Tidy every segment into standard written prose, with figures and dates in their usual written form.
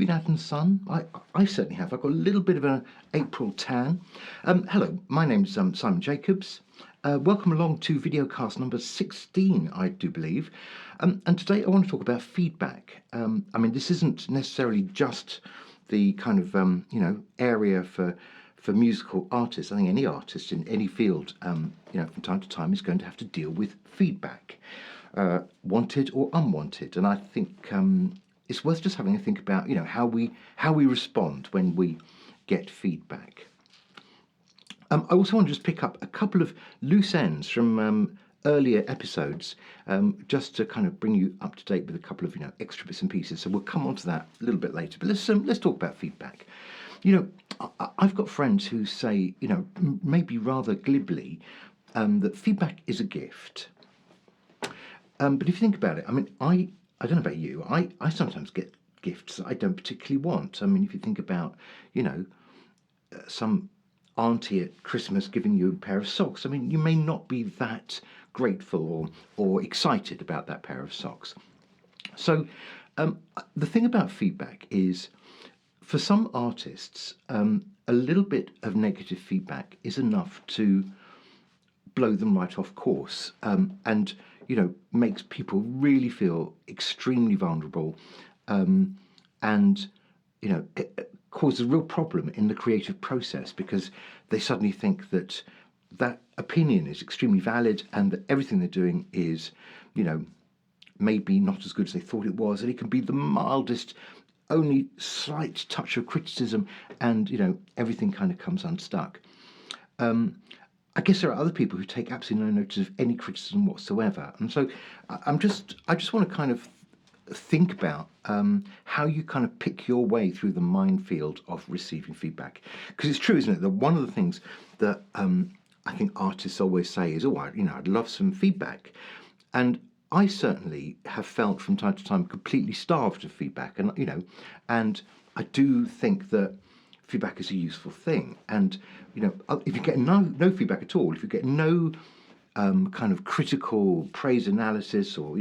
been out in the sun? I certainly have. I've got a little bit of an April tan. Hello, my name's Simon Jacobs. Welcome along to videocast number 16, I do believe. And today I want to talk about feedback. This isn't necessarily just the kind of, area for musical artists. I think any artist in any field, from time to time is going to have to deal with feedback, wanted or unwanted. And I think it's worth just having a think about, how we respond when we get feedback. I also want to just pick up a couple of loose ends from earlier episodes, just to kind of bring you up to date with a couple of extra bits and pieces. So we'll come on to that a little bit later. But let's talk about feedback. I've got friends who say, maybe rather glibly, that feedback is a gift. But if you think about it, I don't know about you, I sometimes get gifts that I don't particularly want. If you think about, some auntie at Christmas giving you a pair of socks, you may not be that grateful or excited about that pair of socks. So the thing about feedback is, for some artists, a little bit of negative feedback is enough to blow them right off course, and makes people really feel extremely vulnerable, and it causes a real problem in the creative process, because they suddenly think that opinion is extremely valid and that everything they're doing is maybe not as good as they thought it was, and it can be the mildest, only slight touch of criticism, and everything kind of comes unstuck. I guess there are other people who take absolutely no notice of any criticism whatsoever, and so I just want to kind of think about how you kind of pick your way through the minefield of receiving feedback, because it's true, isn't it, that one of the things that I think artists always say is, I'd love some feedback, and I certainly have felt from time to time completely starved of feedback, and I do think that feedback is a useful thing. And if you get no feedback at all, if you get no kind of critical praise analysis, or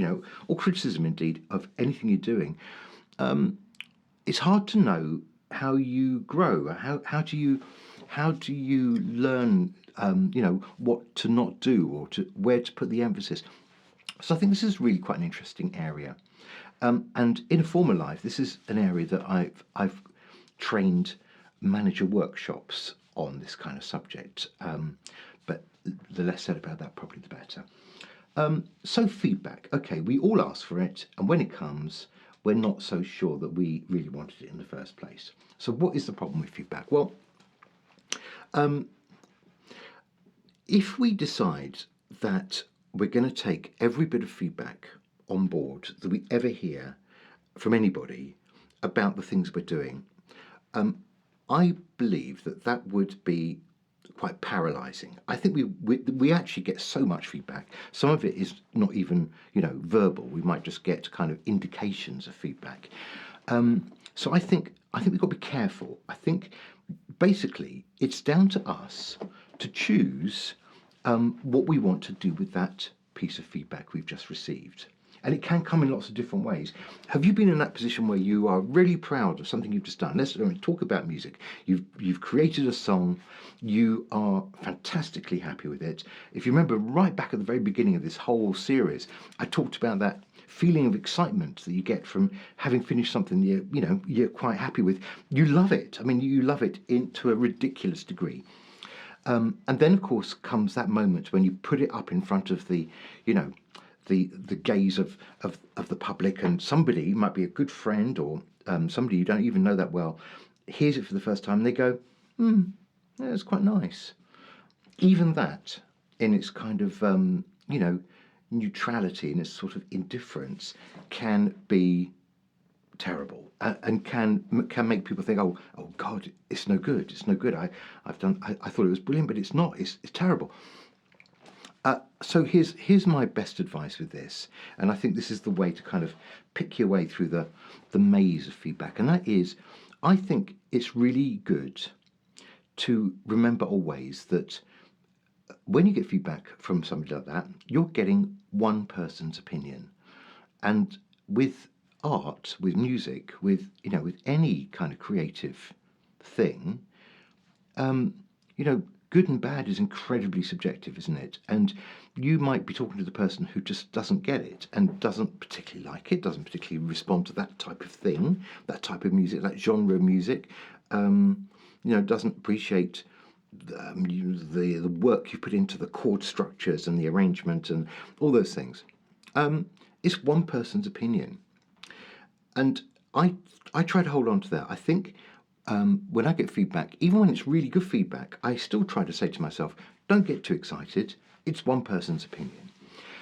criticism indeed of anything you're doing, it's hard to know how you grow. How do you learn what to not do, or where to put the emphasis? So I think this is really quite an interesting area, and in a former life, this is an area that I've trained manager workshops on, this kind of subject. But the less said about that, probably the better. So feedback, okay, we all ask for it, and when it comes, we're not so sure that we really wanted it in the first place. So what is the problem with feedback? Well, if we decide that we're going to take every bit of feedback on board that we ever hear from anybody about the things we're doing, I believe that would be quite paralysing. I think we actually get so much feedback. Some of it is not even verbal. We might just get kind of indications of feedback. So I think we've got to be careful. I think basically it's down to us to choose what we want to do with that piece of feedback we've just received. And it can come in lots of different ways. Have you been in that position where you are really proud of something you've just done? Let's talk about music. You've created a song. You are fantastically happy with it. If you remember right back at the very beginning of this whole series, I talked about that feeling of excitement that you get from having finished something you're quite happy with. You love it. You love it to a ridiculous degree. And then, of course, comes that moment when you put it up in front of the gaze of the public, and somebody, might be a good friend or somebody you don't even know that well, hears it for the first time, and they go, it's quite nice. Even that, in its kind of neutrality and its sort of indifference, can be terrible, and can make people think, oh God, it's no good. I thought it was brilliant, but it's not. It's terrible. So here's my best advice with this, and I think this is the way to kind of pick your way through the maze of feedback, and that is, I think it's really good to remember always that when you get feedback from somebody like that, you're getting one person's opinion, and with art, with music, with with any kind of creative thing, you know, good and bad is incredibly subjective, isn't it? And you might be talking to the person who just doesn't get it and doesn't particularly like it, doesn't particularly respond to that type of thing, that type of music, that genre of music. Doesn't appreciate the work you put into the chord structures and the arrangement and all those things. It's one person's opinion, and I try to hold on to that. I think when I get feedback, even when it's really good feedback, I still try to say to myself, don't get too excited. It's one person's opinion.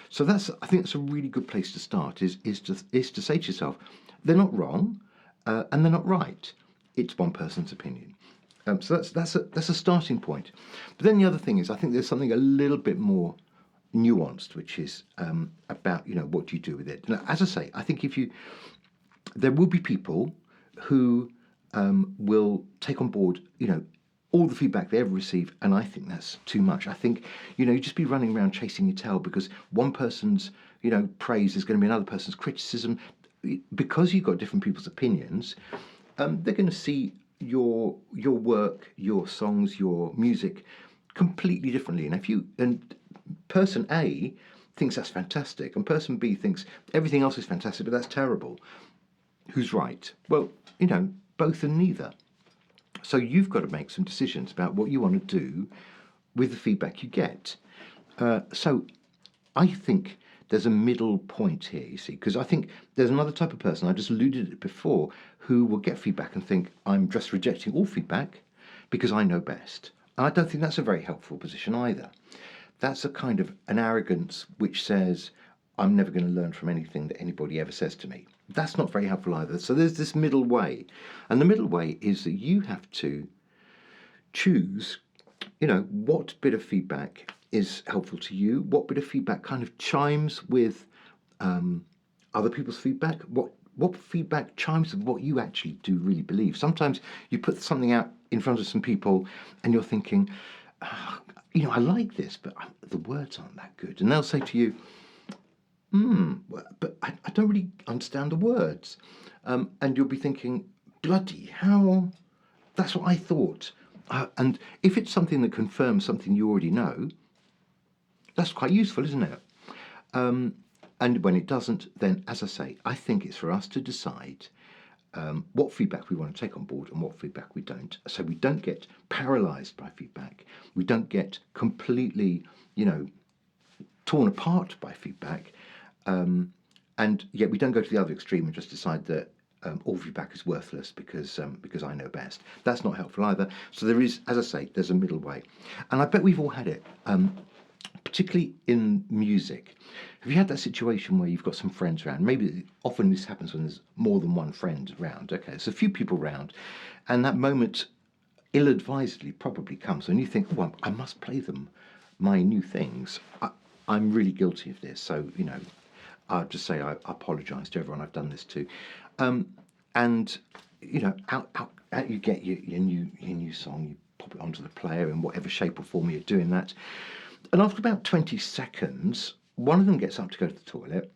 So I think that's a really good place to start. Is to say to yourself, they're not wrong, and they're not right. It's one person's opinion. So that's a starting point. But then the other thing is, I think there's something a little bit more nuanced, which is about what do you do with it. Now, as I say, I think there will be people who will take on board, all the feedback they ever receive, and I think that's too much. I think, you just be running around chasing your tail because one person's, praise is going to be another person's criticism. Because you've got different people's opinions, they're going to see your work, your songs, your music completely differently. And person A thinks that's fantastic, and person B thinks everything else is fantastic, but that's terrible. Who's right? Well, both and neither. So you've got to make some decisions about what you want to do with the feedback you get. So I think there's a middle point here, you see, because I think there's another type of person, I just alluded to it before, who will get feedback and think, I'm just rejecting all feedback because I know best. And I don't think that's a very helpful position either. That's a kind of an arrogance which says, I'm never going to learn from anything that anybody ever says to me. That's not very helpful either. So there's this middle way. And the middle way is that you have to choose, what bit of feedback is helpful to you, what bit of feedback kind of chimes with other people's feedback, what feedback chimes with what you actually do really believe. Sometimes you put something out in front of some people and you're thinking, I like this, but the words aren't that good. And they'll say to you, but I don't really understand the words. And you'll be thinking, bloody hell, that's what I thought. And if it's something that confirms something you already know, that's quite useful, isn't it? And when it doesn't, then, as I say, I think it's for us to decide what feedback we want to take on board and what feedback we don't. So we don't get paralysed by feedback. We don't get completely, torn apart by feedback. And yet we don't go to the other extreme and just decide that all feedback is worthless because I know best. That's not helpful either. So there is, as I say, there's a middle way. And I bet we've all had it, particularly in music. Have you had that situation where you've got some friends around? Maybe often this happens when there's more than one friend around. Okay, there's a few people around, and that moment ill-advisedly probably comes when you think, well, I must play them my new things. I'm really guilty of this, so I'll just say I apologise to everyone I've done this to. And out you get your new song, you pop it onto the player in whatever shape or form you're doing that. And after about 20 seconds, one of them gets up to go to the toilet.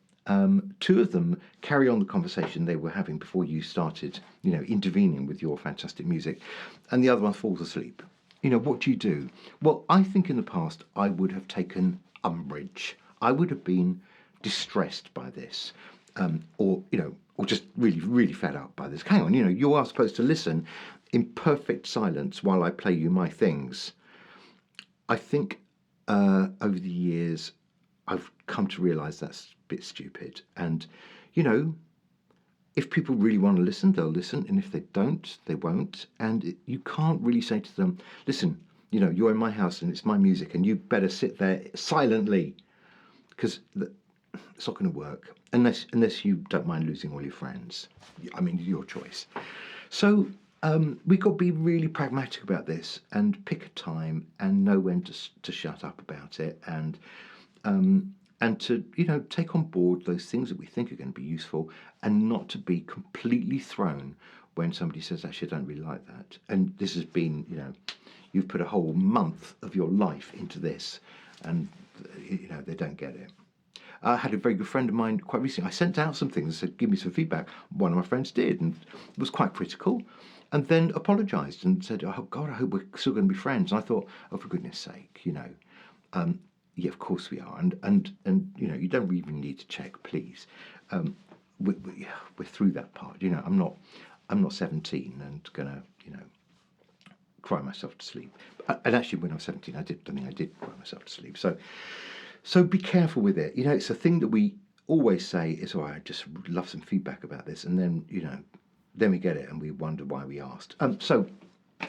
Two of them carry on the conversation they were having before you started, intervening with your fantastic music, and the other one falls asleep. What do you do? Well, I think in the past I would have taken umbrage. I would have been distressed by this, or just really, really fed up by this. Hang on, you are supposed to listen in perfect silence while I play you my things. I think over the years I've come to realise that's a bit stupid. And if people really want to listen, they'll listen, and if they don't, they won't. And you can't really say to them, listen, you're in my house and it's my music, and you better sit there silently, because it's not going to work unless you don't mind losing all your friends. I mean, your choice. So we've got to be really pragmatic about this and pick a time and know when to shut up about it, and to take on board those things that we think are going to be useful, and not to be completely thrown when somebody says, actually, I don't really like that. And this has been, you've put a whole month of your life into this, and they don't get it. I had a very good friend of mine quite recently. I sent out some things and said, give me some feedback. One of my friends did and was quite critical and then apologised and said, oh, God, I hope we're still going to be friends. And I thought, oh, for goodness sake, yeah, of course we are. And you don't even need to check, please. We're through that part. I'm not 17 and going to, cry myself to sleep. And actually, when I was 17, I think I did cry myself to sleep. So be careful with it. It's a thing that we always say is, I just love some feedback about this. And then, then we get it and we wonder why we asked. So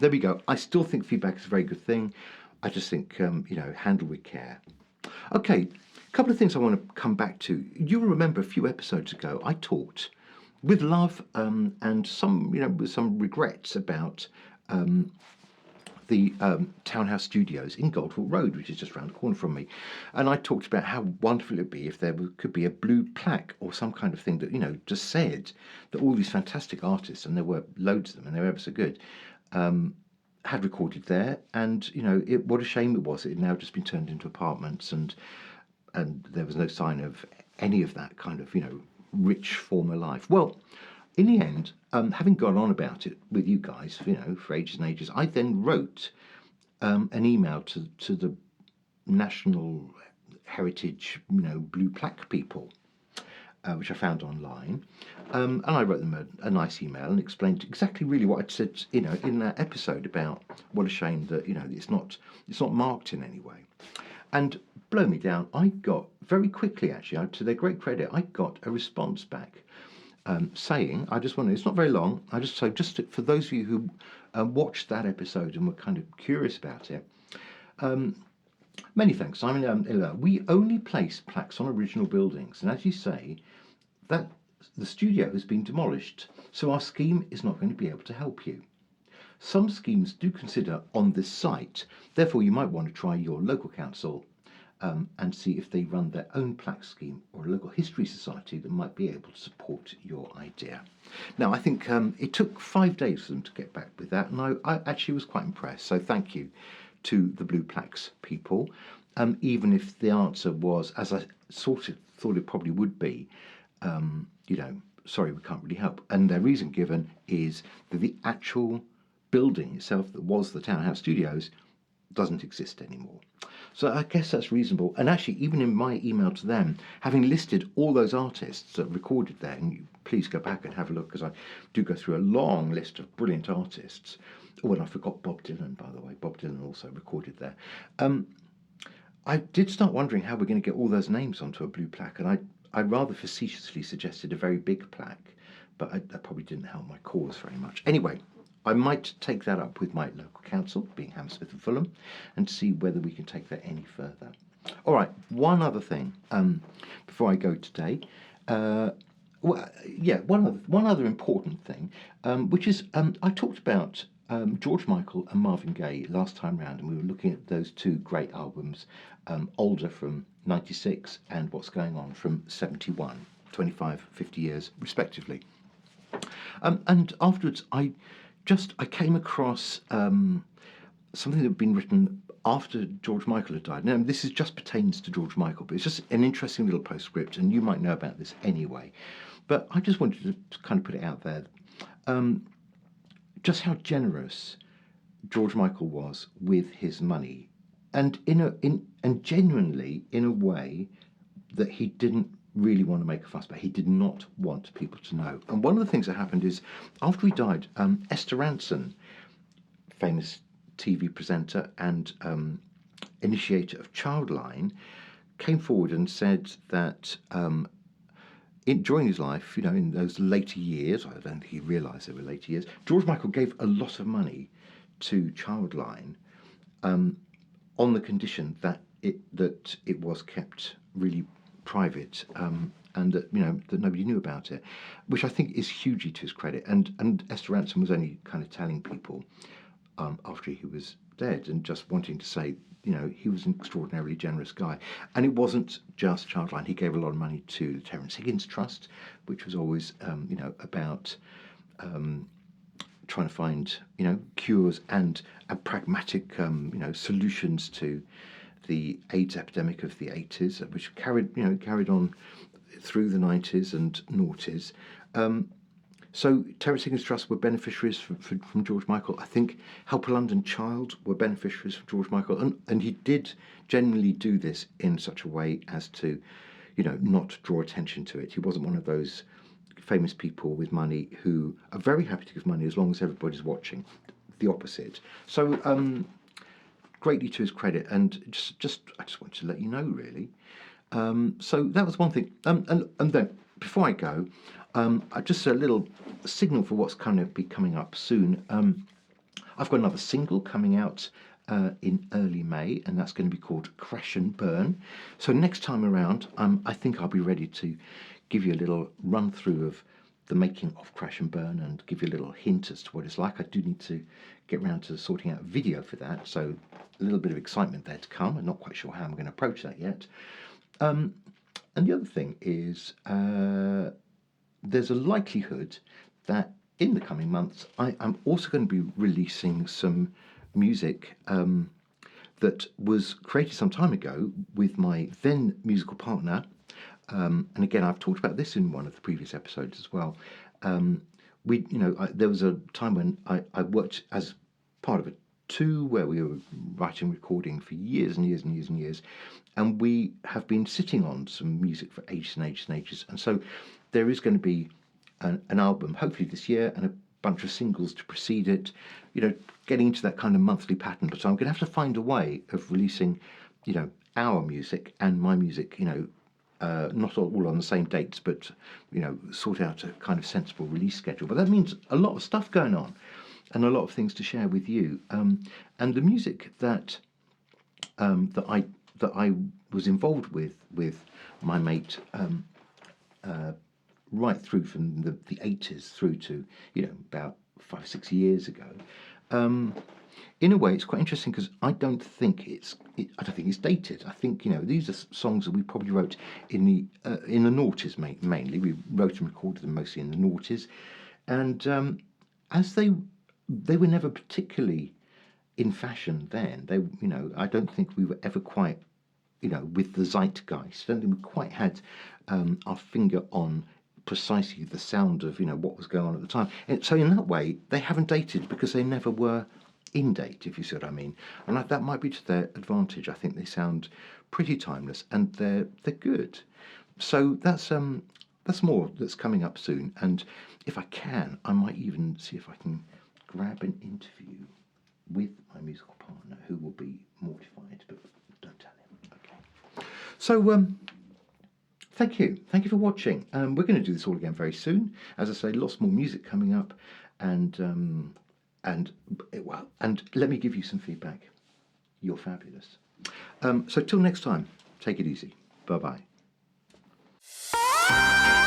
there we go. I still think feedback is a very good thing. I just think, handle with care. Okay, a couple of things I want to come back to. You remember a few episodes ago, I talked with love and some, with some regrets about the Townhouse Studios in Goldhall Road, which is just around the corner from me. And I talked about how wonderful it would be if there could be a blue plaque or some kind of thing that, just said that all these fantastic artists, and there were loads of them, and they were ever so good, had recorded there. And, what a shame it was. It had now just been turned into apartments, and there was no sign of any of that kind of, rich former life. Well, in the end, having gone on about it with you guys, for ages and ages, I then wrote an email to the National Heritage, blue plaque people, which I found online, and I wrote them a nice email and explained exactly really what I'd said, in that episode about what a shame that it's not marked in any way. And blow me down, I got very quickly, actually, to their great credit, I got a response back saying, I just want to, it's not very long, for those of you who watched that episode and were kind of curious about it, many thanks, Simon. We only place plaques on original buildings, and as you say, that the studio has been demolished, so our scheme is not going to be able to help you. Some schemes do consider on this site, therefore you might want to try your local council and see if they run their own plaque scheme or a local history society that might be able to support your idea. Now, I think it took 5 days for them to get back with that, and I actually was quite impressed. So thank you to the Blue Plaques people, even if the answer was, as I sort of thought it probably would be, sorry, we can't really help. And their reason given is that the actual building itself that was the Townhouse Studios doesn't exist anymore. So I guess that's reasonable. And actually, even in my email to them, having listed all those artists that recorded there, and you please go back and have a look, because I do go through a long list of brilliant artists. Oh, and I forgot Bob Dylan, by the way. Bob Dylan also recorded there. I did start wondering how we're going to get all those names onto a blue plaque, and I rather facetiously suggested a very big plaque, but that probably didn't help my cause very much. Anyway, I might take that up with my local council, being Hammersmith and Fulham, and see whether we can take that any further. All right, one other thing before I go today. One other important thing, which is I talked about George Michael and Marvin Gaye last time round, and we were looking at those two great albums, Older from 96 and What's Going On from 71, 25, 50 years respectively. And afterwards, I came across something that had been written after George Michael had died. Now, this just pertains to George Michael, but it's just an interesting little postscript, and you might know about this anyway. But I just wanted to kind of put it out there, just how generous George Michael was with his money, and and genuinely in a way that he didn't really want to make a fuss about. He did not want people to know. And one of the things that happened is, after he died, Esther Rantzen, famous TV presenter and initiator of Childline, came forward and said that during his life, in those later years, I don't think he realised they were later years, George Michael gave a lot of money to Childline on the condition that it was kept really private, and that that nobody knew about it, which I think is hugely to his credit. And Esther Rantzen was only kind of telling people after he was dead, and just wanting to say, he was an extraordinarily generous guy. And it wasn't just Childline. He gave a lot of money to the Terence Higgins Trust, which was always about trying to find cures and pragmatic solutions to the AIDS epidemic of the 80s, which carried on through the 90s and noughties. So Terence Higgins Trust were beneficiaries from George Michael. I think Help a London Child were beneficiaries from George Michael, and he did generally do this in such a way as to, not draw attention to it. He wasn't one of those famous people with money who are very happy to give money as long as everybody's watching. The opposite. So greatly to his credit, and I just wanted to let you know, really. So that was one thing. And then before I go, just a little signal for what's kind of be coming up soon. I've got another single coming out in early May, and that's going to be called Crash and Burn. So next time around, I think I'll be ready to give you a little run through of the making of Crash and Burn and give you a little hint as to what it's like. I do need to get round to sorting out a video for that, so a little bit of excitement there to come. I'm not quite sure how I'm going to approach that yet. And the other thing is there's a likelihood that in the coming months I'm also going to be releasing some music that was created some time ago with my then musical partner. And again, I've talked about this in one of the previous episodes as well. There was a time when I worked as part of a two where we were writing, recording for years and years and years and years, and we have been sitting on some music for ages and ages and ages. And so there is going to be an album, hopefully this year, and a bunch of singles to precede it, getting into that kind of monthly pattern. But so I'm going to have to find a way of releasing, our music and my music, not all on the same dates, but, sort out a kind of sensible release schedule. But that means a lot of stuff going on and a lot of things to share with you. And the music that I was involved with my mate right through from the 80s through to about 5 or 6 years ago. In a way, it's quite interesting because I don't think it's dated. I think these are songs that we probably wrote in the noughties mainly. We wrote and recorded them mostly in the noughties, and as they were never particularly in fashion then. I don't think we were ever quite with the zeitgeist. I don't think we quite had our finger on precisely the sound of what was going on at the time. And so in that way, they haven't dated because they never were in date, if you see what I mean. And that might be to their advantage. I think they sound pretty timeless and they're good. So that's more that's coming up soon. And if I can, I might even see if I can grab an interview with my musical partner, who will be mortified, but don't tell him. Okay. So thank you for watching. We're going to do this all again very soon. As I say, lots more music coming up, and let me give you some feedback. You're fabulous. So till next time, take it easy. Bye bye.